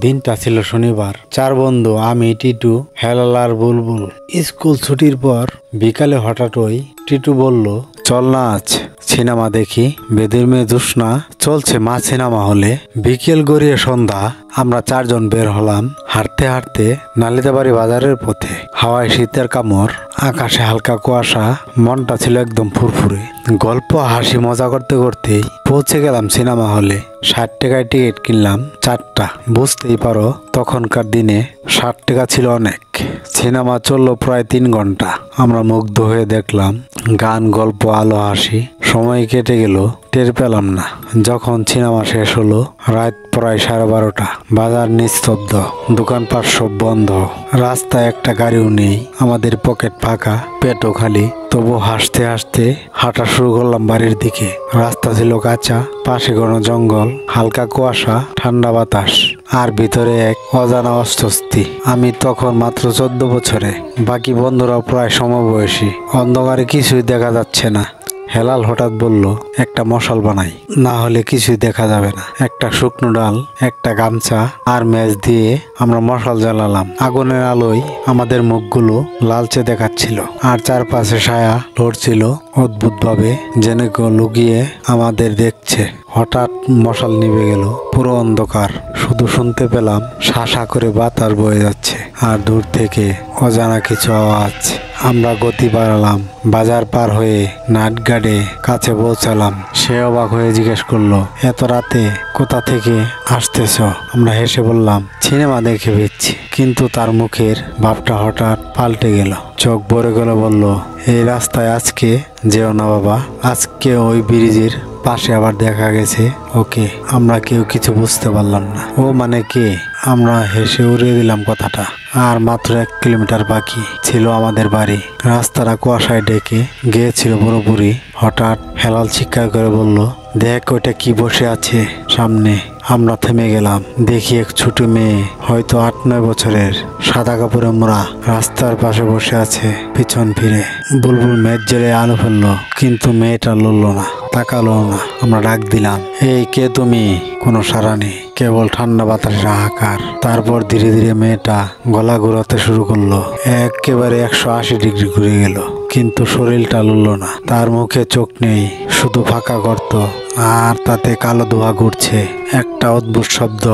দিনটা ছিল শনিবার। চার বন্ধু, আমি, টিটু, হেলাল আর বুলবুল। স্কুল ছুটির পর বিকালে হঠাৎ ওই টিটু বলল, চল না আজ সিনেমা দেখি। বেদের মেয়ে জোৎস্না চলছে মা সিনেমা হলে। বিকেল গড়িয়ে সন্ধ্যা। আমরা চারজন বের হলাম হাঁটতে হাঁটতে নালিতাবাড়ি বাজারের পথে। হাওয়ায় শীতের কামড়, আকাশে হালকা কুয়াশা। মনটা ছিল একদম ফুরফুরে। গল্প হাসি মজা করতে করতেই পৌঁছে গেলাম সিনেমা হলে। 60 টাকায় টিকিট কিনলাম 4টা। বুঝতেই পারো তখনকার দিনে 60 টাকা ছিল অনেক। সিনেমা চললো প্রায় 3 ঘন্টা। আমরা মুগ্ধ হয়ে দেখলাম। গান, গল্প, আলো, হাসি, সময় কেটে গেল টের পেলাম না। যখন সিনেমা শেষ হলো রাত প্রায় 12:30। বাজার নিস্তব্ধ, দোকানপাট সব বন্ধ। রাস্তায় একটা গাড়িও নেই। আমাদের পকেট ফাঁকা, পেটও খালি। তবু হাসতে হাসতে হাঁটা শুরু করলাম বাড়ির দিকে। রাস্তা ছিল কাঁচা, পাশে ঘন জঙ্গল, হালকা কুয়াশা, ঠান্ডা বাতাস, আর ভিতরে এক অজানা অস্বস্তি। আমি তখন মাত্র 14 বছরে, বাকি বন্ধুরা প্রায় সমবয়সী। অন্ধকারে কিছুই দেখা যাচ্ছে না। হেলাল হঠাৎ বলল, একটা মশাল বানাই, না হলে কিছুই দেখা যাবে না। একটা শুকনো ডাল, একটা গামছা আর ম্যাচ দিয়ে আমরা মশাল জ্বালালাম। আগুনের আলোয় আমাদের মুখগুলো লালচে দেখাচ্ছিল, আর চারপাশে ছায়া লড়ছিল অদ্ভুত ভাবে, যেন কেউ লুকিয়ে আমাদের দেখছে। হঠাৎ মশাল নিভে গেল, পুরো অন্ধকার। শুধু শুনতে পেলাম শাঁসা করে বাতাস বয়ে যাচ্ছে, আর দূর থেকে অজানা কিছু আওয়াজ। আমরা গতি বাড়ালাম। বাজার পার হয়ে নাটগাড়ে কাছে পৌঁছালাম। সে অবাক হয়ে জিজ্ঞেস করলো, এত রাতে কোথা থেকে আসতেছ? আমরা হেসে বললাম, সিনেমা দেখে ফিরছি। কিন্তু তার মুখের ভাবটা হঠাৎ পাল্টে গেল। চোখ ভরে গেল, বলল, এই রাস্তায় আজকে যেও না বাবা। আজকে ওই ব্রিজের পাশে আবার দেখা গেছে ওকে। আমরা কেউ কিছু বুঝতে পারলাম না। ও মানে কে? আমরা হেসে উড়িয়ে দিলাম কথাটা। আর মাত্র 1 কিলোমিটার বাকি ছিল আমাদের বাড়ি। রাস্তাটা কুয়াশায় ঢেকে গিয়েছিল পুরোপুরি। হঠাৎ হেলাল চিৎকার করে বলল, দেখ ওইটা কি বসে আছে সামনে। আমরা থেমে গেলাম। দেখি এক ছোট মেয়ে, হয়তো 8-9 বছরের, সাদা কাপড়ে মোড়া, রাস্তার পাশে বসে আছে পিছন ফিরে। বুলবুল ম্যাচ জেলে আলো ফেললো, কিন্তু মেয়েটা লড়লো না, তাকালো না। আমরা ডাক দিলাম, এই কে তুমি? কোনো সাড়া নেই, কেবল ঠান্ডা বাতাসের হাহাকার। তারপর ধীরে ধীরে মেয়েটা গলা ঘুরাতে শুরু করলো। একেবারে 180 ডিগ্রি ঘুরে গেল, কিন্তু শরীরটা লড়ল না। তার মুখে চোখ নেই, শুধু ফাঁকা গর্ত, আর তাতে কালো ধোঁয়া ঘুরছে। একটা অদ্ভুত শব্দ,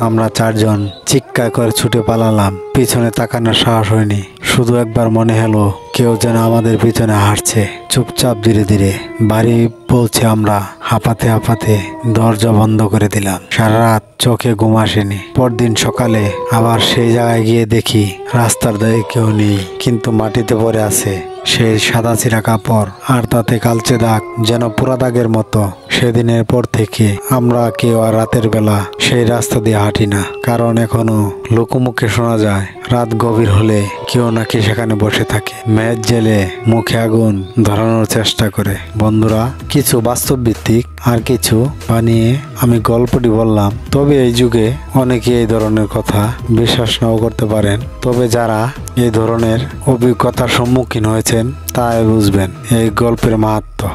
আমরা চারজন চিৎকার করে ছুটে পালালাম। পিছনে তাকানোর সাহস হয়নি। শুধু একবার মনে হলো কেউ যেন আমাদের পিছনে হাঁটছে। চুপচাপ ধীরে ধীরে বাড়ি পৌঁছে আমরা হাঁপাতে হাঁপাতে দরজা বন্ধ করে দিলাম। সারা রাত চোখে ঘুম আসেনি। পরদিন সকালে আবার সেই জায়গায় গিয়ে দেখি রাস্তার ধারে কেউ নেই, কিন্তু মাটিতে পড়ে আছে সেই সাদা ছিঁড়া কাপড়, আর তাতে কালচে দাগ, যেন পোড়া দাগের মতো। সেদিনের পর থেকে আমরা কেউ আর রাতের বেলা সেই রাস্তা দিয়ে হাঁটি না, কারণ এখনো লোকমুখে শোনা যায় রাত গভীর হলে কেউ নাকি সেখানে বসে থাকে, ম্যাচ জেলে মুখে আগুন ধরানোর চেষ্টা করে। বন্ধুরা, কিছু বাস্তব ভিত্তিক আর কিছু বানিয়ে আমি গল্পটি বললাম। তবে এই যুগে অনেকে এই ধরনের কথা বিশ্বাস নাও করতে পারেন, তবে যারা এই ধরনের অভিজ্ঞতার সম্মুখীন হয়েছেন তাই বুঝবেন এই গল্পের মাহাত্ম্য।